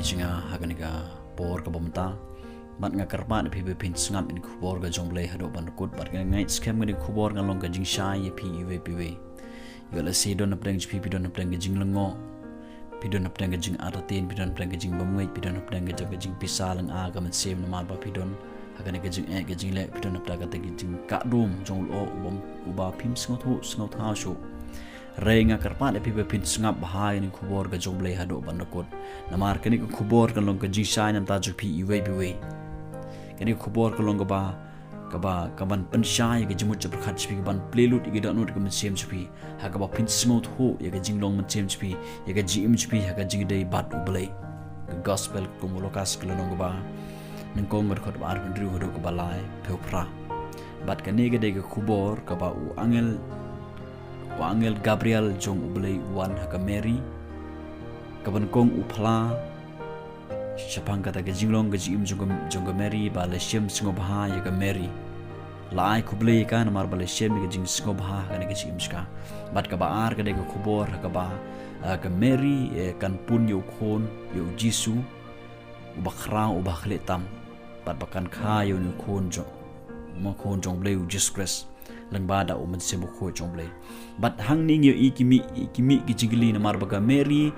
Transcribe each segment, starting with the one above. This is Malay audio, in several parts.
jinga haganiga por ka bomta bat nga karpa phi be pin sngap in khubor ga jongle hado ban kut bat nga ngai scam ga khubor nga long ga jing shai phi we phi we yola se don apdang phi don apdang ga jing lango phi don apdang ga jing aratin phi don apdang ga jing bamngai phi don apdang ga jing pisalang a ga man sem na mar ba phi don haganiga jing e ga jing le phi don apdang ga jing ka dum jong lo ubam uba phim sngo tha sho Renga karpa phi be pin sngap bahai ni khubor ga jongle hado ban kut namar kani khubor ga long ga jing shai nam ta ju phi we bi we kani khubor ka long ba ban pen shai ga jimut jab khat chpi ban playlut ga da not ga man sem chpi ha ga ba pin smooth ho ya ga jing long man sem chpi ya ga jim chpi ha ga jing dei bat ublei gospel ko molokas ka long ba nang kong ga khot bar ndru ho ko balai phra bat kani ga de ga khubor ka ba u angel Gabriel jong ublei wan ha ga Mary ka ban kong u phla Shapang kata ke jinglong ke jim jong Mary ba le shem sngewphylla ya ke Mary lai kublei ka namar ba le shem ke jing sngewphylla ka ne ke jim ska bat ka ba ar ke de ke khubor ka ba ke Mary kan pun yo khon yo Jisu ba khra u ba khle tam bat ba kan kha yo ni khon jo mo khon jong blei u Jesus Christ lang ba da u man se bo kho jong blei bat hang ning yo ikimi ki jingli namar ba ka Mary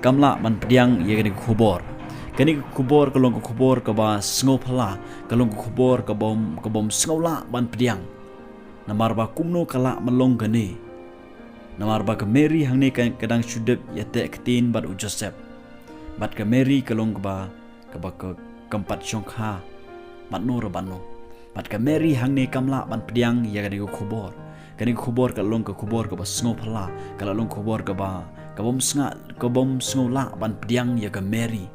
kamla man pdiang ye ke khubor kani khubor kalong khubor ka ba sngewphylla kalong khubor ka bom sngewlah ban pdiang namar ba kumno kala malong gane namar ba ka Mary hangne kadang sudep yate ktin bat u Joseph bat ka Mary kalong ka kampat shongkha bat no rabano bat ka Mary hangne kamla ban pdiang ya kani khubor kalong ka khubor ka ba sngewphylla kalong khubor ka bom sngewlah ban pdiang ya ka Mary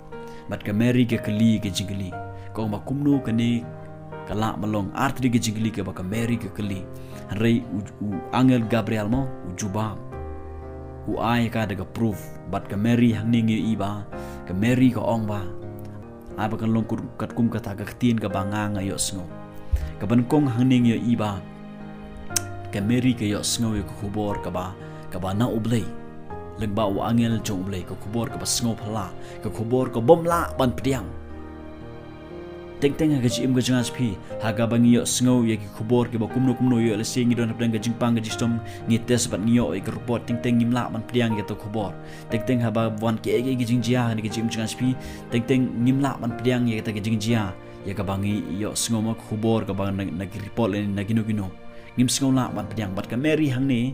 bat ka Mary ke kali ke jingli ko ma kumno kani kala malong artri ke jingli ke ba ka Mary ke kali rei u angel Gabriel mo u juba u ai ka daga proof bat ka Mary hangning ye iba ka Mary ko ong ba ai ba kan long kat kum ka ta ka tin ka banga nga yo sngo ka ban kong hangning ye iba ka Mary ke yo sngo ye khubor ka ba na ublei lengba u angel jong blei ka khubor ka sngewphylla ka khubor ka bomla ban pdiang teng ha jim ga jangas phi ha ga bangi yo sngew ye ki khubor ke ba kumno yo le sing don apdang ga jingpang ga jistom ngi tes bat ngi yo e ka report teng ngimla ban pdiang ye to khubor teng ha ba wan ke ge jingjia ni ga jim jangas phi teng ngimla ban pdiang ye ta ga jingjia ye ka bangi yo sngew ma khubor ka ba na ki report le na gino ngim sngewlah ban pdiang bat ka Mary hangne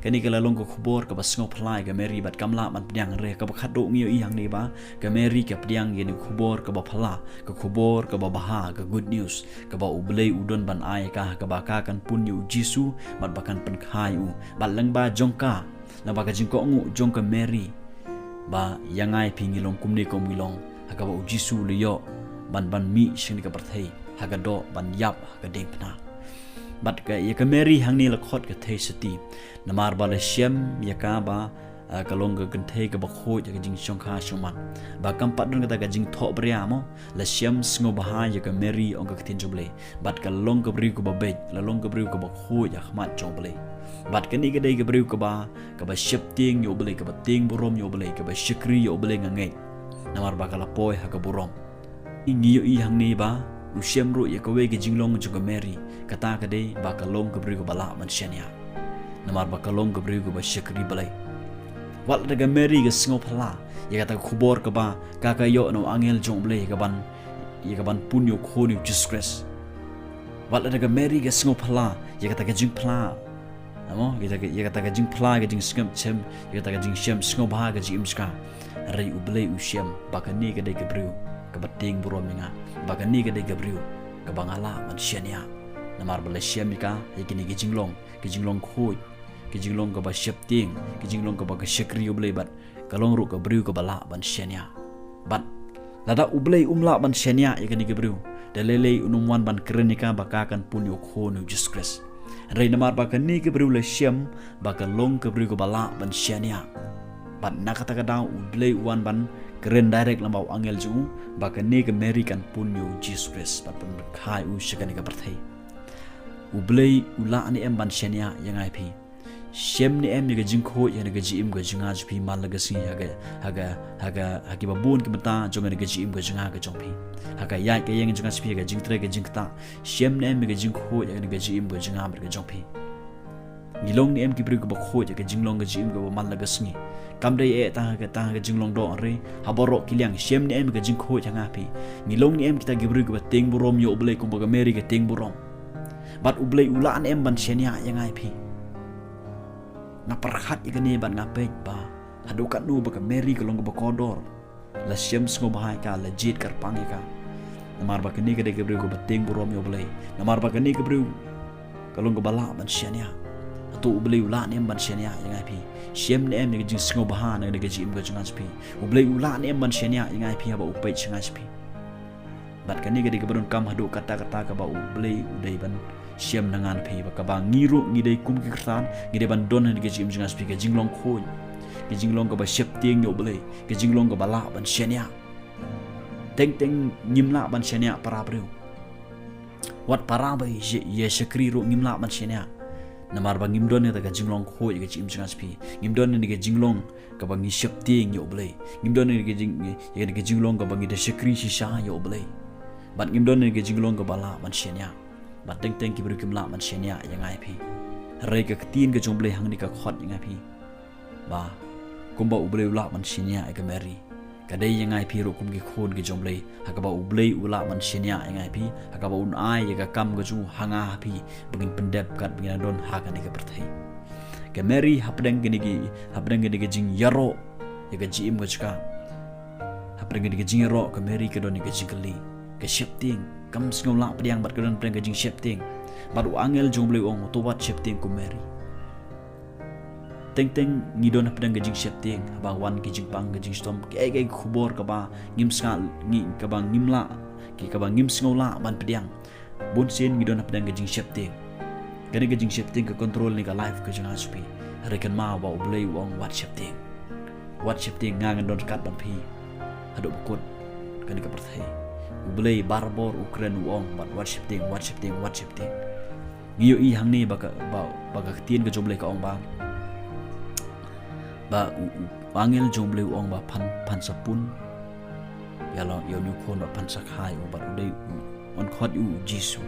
kani kala long ko khubor ka ba sngewphylla ka Mary bat kamla ban pdiang re ka ba khado ngi i hangne ba ka Mary ka pdiang ye ni khubor ka ba phala ka khubor ka ba baha ka good news ka ba ublei udon ban ai ka ba ka kan pun yu Jisu bat ba kan pen khai u ba lang ba jongka na ba ka jingko ngu jongka Mary ba yangai pingi long kumni ko milong ha ka ba u Jisu le yo ban mi shing ka parthei ha ka do ban yap ka ding pna bat ka ya ka Mary hangni la khot ka thei sati namar ba le shem ya ka ba ka long ga thei ka ba kho ya ka jing shongkha shuman ba kampat don ka jing tho bria mo la shem sngewphylla ya ka Mary ong ka tin joble bat ka long ka bri ko ba be la long ka bri ko ba kho ya khmat joble bat ka ni ka dei ka bri ko ba shep ting yo ble ka ba ting borom yo ble ka ba shikri yo ble ngai namar ba ka la poi ha ka borom ingi yo i hangni ba u shem ro ya ka we ka jinglong jo ka Mary kata ka dei ba ka long ka bri ko bala man shania namar ba ka long ka bri ko ba shikri balai wal daga Mary ka sngewphylla ya kata khubor ka ba ka yo no angel jong ble ka ban punyo khoni Jesus Christ wal daga Mary ka sngewphylla ya kata ka jingphla amo ya kata ka jingphla ka jing skam chem ya kata ka jing shem sngewphylla ka jim ska rei u ble u shem ba ka ni ka dei ka bri ka bating burom nga ba ka ni ka dei ka bri ka bangala man shania namar bala shem ka yakini ki jinglong khoi ki jinglong ka ba shep ting ki jinglong ka ba ka shikri ublei bat kalong ru ka briu ka bala ban shenia bat lada ublei umla ban shenia yakini ki briu dalele unumwan ban krenika bakakan punyo khonu Jesus Christ rei namar ba ka ni ki briu le shem ba ka long ka briu ka bala ban shenia bat nakata ka daw ublei wan ban keren direct lambau angel ju ba ka ni ka Mary kan punyo Jesus Christ bat ban khai u shikani ka parthei ublei ula ani em ban shenia yangai phi shem ni em ni ga jing kho ya ga jim ga jinga jpi mal ga si haga babun ki bata jong ga jim ga jinga ga jong pi haga ya ke yang jinga spi ga jing tre ga jing ta shem ni em ga jing kho ya ga jim ga jinga ga jong pi ngilong ni em ki bru ga kho ya ga jinglong ga jim ga mal ga singi kam dai e ta ga jinglong do re haboro kiliang shem ni em ga jing kho ya nga pi ngilong ni em kita gi bru ga teng burom yo ble ko ga meri ga teng burom bat ublei ulaan em ban senia yang ai pi ngaparhat igani ban ngapek ba hadukat nu ba meri kalong ba kodor la shem sngo bahai ka la jit karpang ka namar ba kini kade gebru ko bating burom yo blei namar ba kini gebru kalong ba bala ban senia atu ublei ulaan em ban senia yang ai pi shem ne em ni jing sngo baha na de jim ga jungan pi ublei ulaan em ban senia yang ai pi ba upai chinga pi bat kani kade gebru kam hadu kata-kata ka ba ublei udai ban siam nangan pi ba ka ngiru ngidai kum ki kertan ngidai ban don ni ke jim jingas pi ke jinglong khoi ke jinglong ka ba shep tieng yo bele ke jinglong ka bala ban shenia teng ngimla ban shenia para bru wat para ba ye shakri ro ngimla ban shenia namar ba ngimdon ni ta ka jinglong khoi ke jim jingas pi ngimdon ni ke jinglong ka ba ngi shep tieng yo bele ngimdon ni ke jinglong ka ba ngi de shakri shisha yo bele bat ngimdon ni ke jinglong ka bala ban shenia bat teng ki bru kim la man shenia yang ai pi re ka tin ka jomble hang ni ka khot yang ai pi ba kumba uble ula man shenia ka meri ka dei yang ai pi ro kum ki khon ki jomble ha ka ba uble ula man shenia yang ai pi ha ka ba un ai ka kam ka ju hanga pi bengin pendep kat bengin don ha ka ni ka perthai ka meri hapdeng ki jing yaro ya ka jim ka chka hapdeng ki jing yaro ka meri ka don ni ka jingli ka shepting kam sngewlah pdiang bat kedon preng gajing shepting baru angel jomble ong to wat shepting ku meri teng ngidon pdiang gajing shepting ba wan ki jingpang gajing stom ke khubor ka ba ngim sngal ngi ka ba ngimla ki ka ba ngim sngewlah ban pdiang bun sin ngidon pdiang gajing shepting gani gajing shepting ka control ni ka life ka jang aspi rekan ma ba ublei ong wat shepting ngang don kat ban phi hadu bukut gani ka perthai ublei barbor ukren uong bat what shifting ngiyo i hang ni baga tien ka jomble ka ong ba angel jomble uong ba pan sapun yalo yo nu khon ba pan sakhai u bat udei on khot u jisu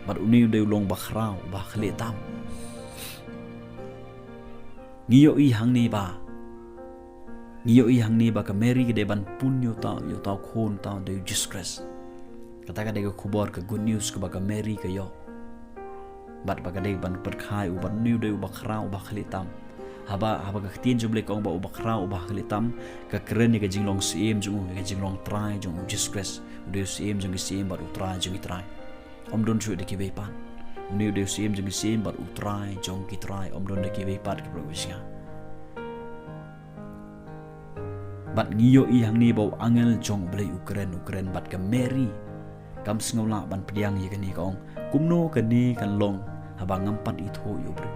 bat uni udei long ba khrau ba khle tam ngiyo i hang ni ba ka meri ke deban pun yo tau khon tau de Jesus kata de khubor ka good news ka ba ka meri ka yo bat ba ka de ban perkhai u ban new de u ba khrau ba khlitam haba ka tin juble ka ba u ba khrau ba khlitam ka kren ni ka jinglong sim jung ka jinglong try jung Jesus de sim jung sim bat u try jung try om don chu de ki be pan new de sim jung sim bat u try jung ki try om don de ki be pat ki provision bat ngiyo i hang ni bau angel jong blei ukren bat ka meri kam sngewlah ban pdiang ye kani ka ong kumno kani kan long haba ngampat i tho yo bro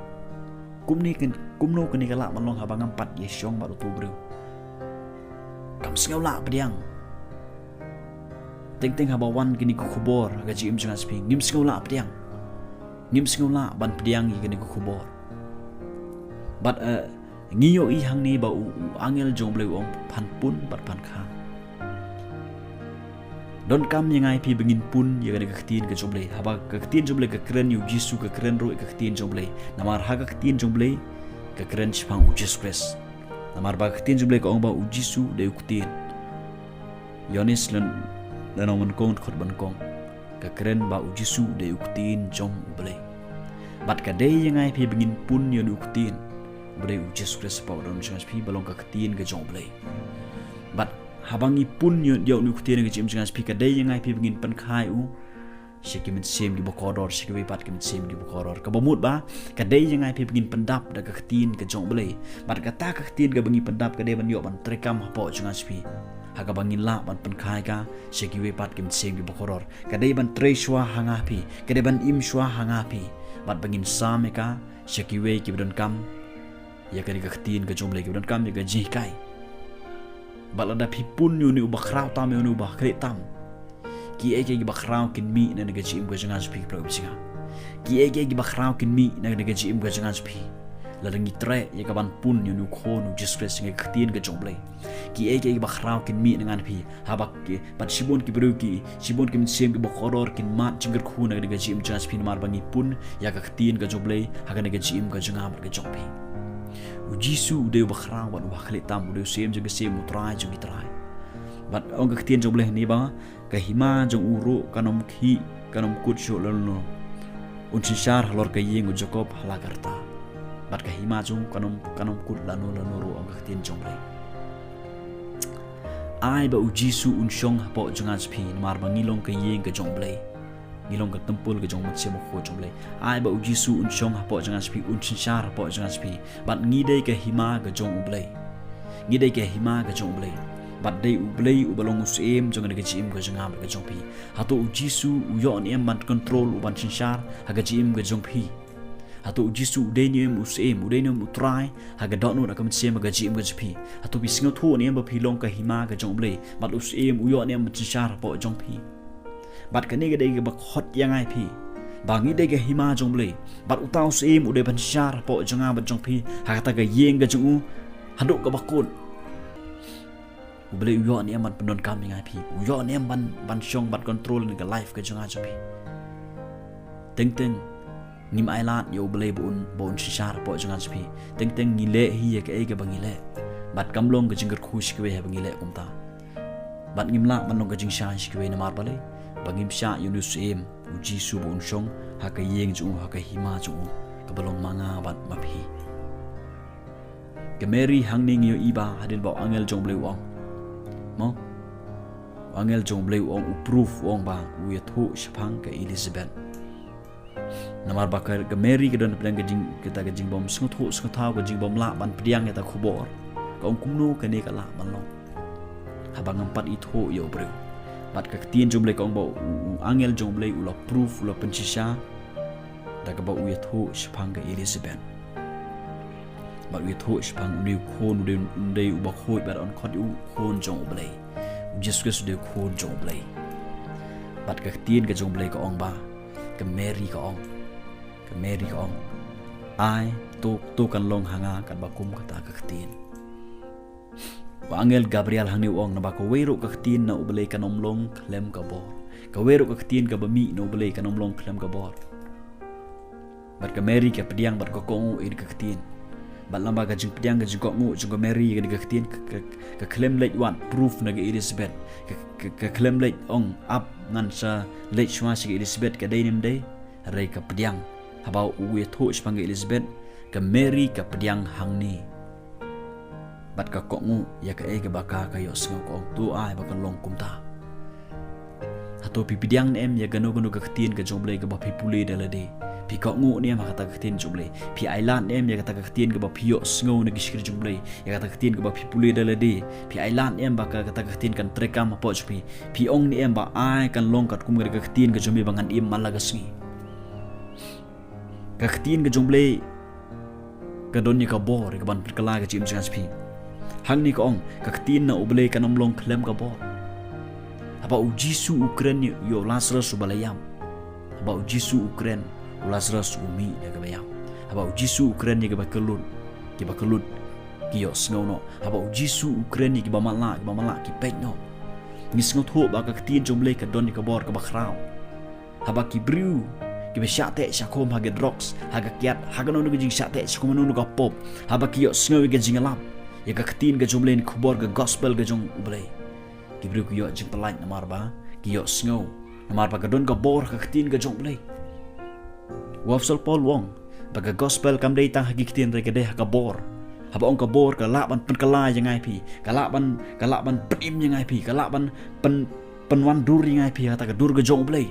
kumno kani ka la man long haba ngampat ye syong ba tu bro kam sngewlah pdiang teng haba wan kini ku khubor ga jim jang aspi ngim sngewlah ban pdiang ye kani ku khubor bat ngiyo i hang ni ba angel jong bleu ong pan pun bat pan kha don kam yang ai pi bengin pun ya ga khtin ka jomble haba ka khtin jomble ka kren yu jisu ka kren ro ka khtin jomble namar ha ka khtin jomble ka kren chpang u Jesus Christ namar ba khtin jomble ka ong ba u jisu de khtin yonis len ong kong khot ban kong ka kren ba u jisu de khtin jong ble bat ka de yang ai pi bengin pun ya u khtin bre u Jesus Christ pa don chas pi balong ka khtin ka jong ble bat habangi pun yo nu khtin ka jim chas pi ka dei yang ai pi bengin pan khai u shikimin sem di bokodor shikiwi pat kimin sem di bokodor ka bomut ba ka dei yang ai pi bengin pendap da ka khtin ka jong ble bat ka ta ka khtin ka bengi pendap ka de ban yo ban trekam hapo chas pi ha ka bangin la ban pan khai ka shikiwi pat kimin sem di bokodor ka dei ban tre shwa hanga pi ka de ban im shwa hanga pi bat bengin same ka shikiwi ki don kam ya kani ka khtin ka jomble ki don kam ya ka ji kai balada pipun yu ni ubakrau tam yu ni ubakre tam ki ege ki bakrau kin mi na ga jim ga jangan speak pro bisinga ki ege ki bakrau kin mi na ga jim ga jangan speak lalangi tre ya kaban pun yu nu kho nu disgrace ngai khtien ga jongle ki ege ba khrau kin mi ngan phi habak ki pat sibon ki bru ki sibon ki sem ki ba khoror kin mat jingar khu na ga jim jas phi mar bangi pun ya ga khtien ga jongle ha ga jim ga janga ga jongpi u jisu de ba khrau wa wa khale tam u sem jing sem utrai jing trai bat ong ga khtien jongle ni ba ka hima jong uru kanom khi kanom kut sho lolo unsishar halor ka yeng u jakob halagarta bat ka hima jong kanom kut lano ro ong ga khtien jongle ai ba u jisu unshong po jonga phi mar bangilong ka yeng ka jongle ngilong ka tempul ka jong mat sem kho jongle ai ba u jisu unshong po jonga phi unsishar po jonga phi bat ngidei ka hima ka jong ublei ngidei ka hima ka jong ublei bat dei ublei ubalong usem jong ga jim ga jong am ga jong phi hato u jisu u yon em ban control u ban sinshar ha ga jim ga jong phi hato u jisu dei ni em usem u dei ni utrai ha ga dot no na kam sem ga jim ga jphi hato bi singo thu ni em ba phi long ka hima ga jong ublei bat usem u yon em sinshar po jong phi bat ka ni ga dei ga ba khot yang ai phi bangi dei ga hima jong ublei bat utau usem u dei ban sinshar po jong am ba jong phi ha ta ga yeng ga jong u hado ka bakun boleh uyo ni aman penon kami ngai pi uyo ni ban syong ban control ni ke life ke jonga japi teng nim ailat yo boleh bon sishar po jonga japi teng ngile hi ke ai ke bangile bat kamlong ke jingger khush ke he bangile kumta bat ngimla manong ke jing sha ke na mar bale bangim sha yunus em uji su bon syong ha ke yeng ju ha ke hima ju ke belong manga bat mapi ke mary hangning yo iba hadin ba angel jong boleh wang mo angel jong bleu ong proof ong ba u yathu shapang ka Elizabeth namar bakar ga Mary ga don plan ga jing kita ga jing bom snguthu snguthaw ga jing bom la ban pdiang eta khubor ka ong kumno ka ne ka la ban lo habang empat itho yo breu bat ka tien jong bleu ka ong ba angel jong bleu u la proof u la penchisha da ga ba u yathu shapang ga Elizabeth bat we tho spang ni khon de u ba khoi bat on khot u khon jong blai Jesus de khon jong blai bat ka tien ka jong blai ka ong ba ka Mary ka ong ai to kan long hanga kan ba kum ka ta ka tien wa angel Gabriel hang ni ong na ba ko wero ka tien na u blai kan om long klem ka bor ka wero ka tien ka ba mi no blai kan om long klem ka bor bat ka Mary ka pdiang bat ko kong u ka tien bat lamba ka jing pdiang ka jing ko ngu jing ko Mary ka tien ka claim late one proof na ga Elizabeth ka claim late ong up ngan sa late shwa si Elizabeth ka dai nim dai rai ka pdiang habau u tho spang Elizabeth ka Mary ka pdiang hang ni bat ka ko ngu ya ka e ka baka ka yo sngo ko tu ai ba ka long kumta hato pi pdiang em ya gano ka tien ka jomblai ka ba pi pule dala de pi ko ngu ni ma kata khtien jumble pi island em ya kata khtien ke ba pio sngo na gishkir jumble ya kata khtien ke ba pi pule dala de pi island em ba kata khtien kan trekam po pi ong ni em ba ai kan long kat kum ga khtien ke jumbe bangan im malaga sngi ka khtien ke jumble ka donya ka bor ka ban kala ga chim chans pi hang ni ko ong ka khtien na uble kan om long klem ka bor apa u jisu ukraine yo Lazarus balayam apa u jisu ukraine Lazarus umi na gabayam haba ujisu Ukraine ga bakalun ki yo sngo no haba ujisu Ukraine ki bamala ki pek no ni sngo tho ba ka tin jomle ka don ka bor ka bakhrao haba ki briu ki be shate shakom ha ga drugs ha ga kiat ha ga no ga jing shate shakom no ga pop haba ki yo sngo ga jing alam ya ka tin ga jomle ni khubor ga gospel ga jong ublei ki briu ki yo jing palai na marba ki yo sngo na marba ga don ka bor ka tin ga jong ublei Wafsal Paul Wong baga gospel kam dei tang hagiktin re ka deh ka bor haba ong ka bor ka laban pen kala yang ai pi ka laban prim yang ai pi ka laban penwan dur yang ai pi kata ka dur ga jong blai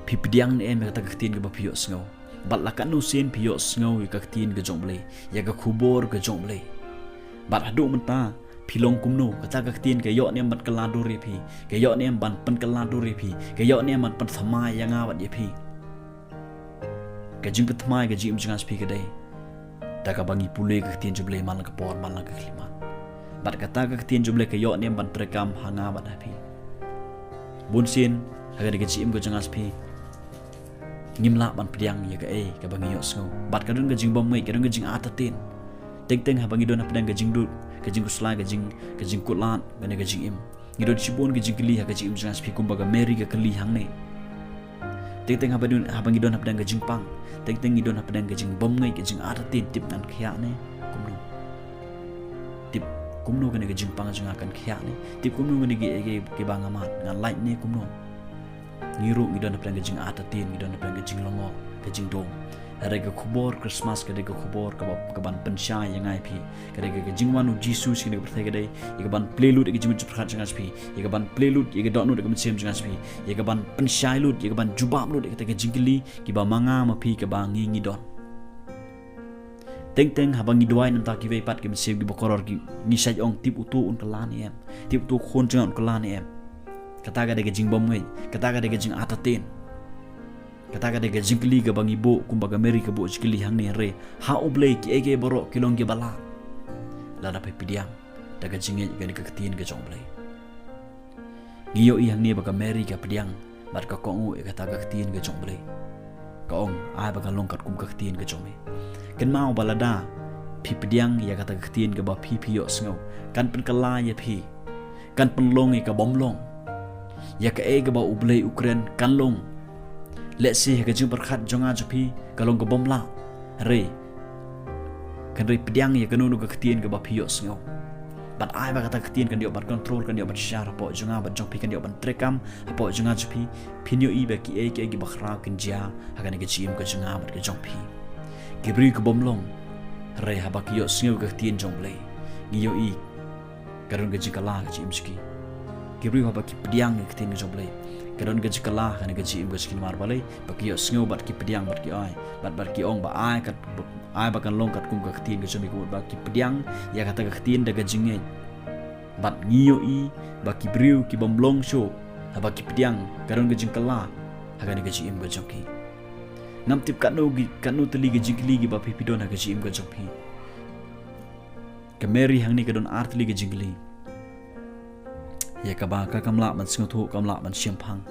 pi pdiang ne em ka ta ktin ka ba pio sngo bat la kan no sen pio sngo ka ktin ka jong blai ya ka khubor ka jong blai bat hadu menta pilong kumno kata ka ktin ka yo ne ban kala dur re pi ka yo ne ban pen kala dur re pi ka yo ne ban pen thamai yang awat ye pi ka jing ka thamai ka jim jangas pi ka dai ta ka bangi pule ka ktin juble mal ka por mal ka klima bat kata ka ktin juble ka yo ne ban trekam hanga bat pi bunsin haga de jim ka jangas pi ngimla ban pdiang ya ka ka bangi yo sngo bat kadun ga jing bom mai kadun ga jing atatin teng ha bangi don ha pdang ga jing dut ga jing kusla ga jing kutlan ga ne ga jing im ngidon chibon ga jing kli ha ga jing im jangas pi kumba ga meri ga kli hang ne teng ha bangi don ha pdang ga jing pang teng ngidon ha pdang ga jing bom ngai ga jing atatin tip nan khya ne kumno tip kumno ga ne ga jing pang jing akan khya ne tip kumno ga ne ge bangamat ngan light ne kumno ngiru ngidon aplang gajing atatin ngidon aplang gajing longo gajing dong harga khubor Christmas kadai khubor kaban pensyai yang ai pi kadai gajing wanu Jesus kini berthai kadai kaban playlut gajing menceprat jangan pi kaban playlut ye gadonu dekat mesim jangan pi kaban pensyai lut kaban jubab lut kata gajing kili kiba manga mapi kabangi ngidon teng habang ngidwai nanta ki vepat ki mesim ki bokoror ki ngisai ong tip utu un kelani em tip tu khon jangan kelani em kata ga de gajing bom ngai kata ga de gajing atatin kata ga de gajing kli ga bangi bo kumbaga meri ka bo jikli hang ne re ha oblei ki ege boro kilong ge bala la da pe pdiang da gajing ge ga ketin ga jong blei giyo i hang ne baga meri ka pdiang bar ka kongu e kata ga ketin ga jong blei ka ong ai baga longkat kum ka ketin ga jong me ken mau balada pi pdiang ya kata ga ketin ga ba pi yo sngo kan pen kala ya pi kan pen long e ka bom long ya ka ega ba ublei Ukraine kan long let's see ka jing berkhat jonga jupi kalong ka bomla re kan re pdiang ya kanunu ka ketien ka ba pio sngo bat ai ba kata ketien kan dia bat control kan dia bat share po jonga bat jong pi kan dia bat trekam po jonga jupi pinyo i ba ki ege ba khra kan ja hagan ka jim ka jonga bat ka jong pi gibri ka bomlong re ha ba ki yo sngo ka ketien jong blei giyo i karun ka jikala ka jim ski kibri ha baki pdiang ke tin jom blai kadon gaji kalah kan gaji im gaji mar balai baki yo sngo bat ki pdiang bat ki ai bat ki ong ba ai kat ai ba kan long kat kum ka tin gaji mi ko baki pdiang ya kata ka tin da gaji ngai bat ngiyo i baki briu ki bom long show ha baki pdiang kadon gaji kalah ha kan gaji im gaji ki ngam tip kanu teli gaji kli gi ba pi pidon ha gaji im gaji ki kameri hang ni kadon artli gaji kli ya kaba ka kamla man snguthu kamla man siampang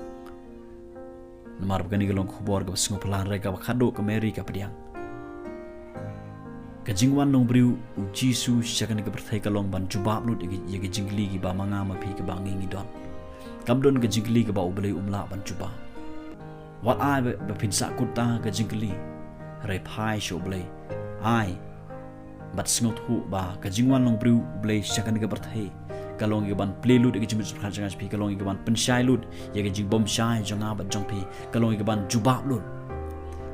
namar bgani gelong khubor ga sngewphylla re ka khado ka meri ka pdiang ka jingwan nong briu u jisu shakan ka berthai ka long ban jubab lut ye ga jingli gi ba manga ma phi ka bangi ngi don kamdon ka jingli ka ba ublei umla ban juba wat ai ba pinsa kutta ka jingli re phai sho blei ai bat snguthu ba ka jingwan nong briu blei shakan ka berthai kalong iban playlut ke jimis khar jangas pi kalong iban pensyai lut ye ke jing bom syai jonga bat jong pi kalong iban jubab lut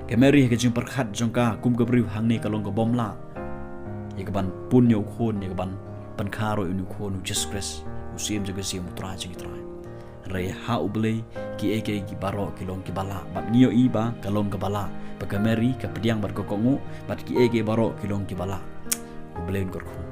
kemeri ke jing perkhat jongka kum ke briu hang ni kalong ke bom la ye ke ban pun yo khon ye ke ban pan kharo inu khon just press usim jaga sim utra jing tra re ha ublei ki eke ki baro kilong ki bala bat nio iba kalong ke bala ba kemeri ke pdiang bat ko kongu bat ki eke baro kilong ki bala ublei ngor khu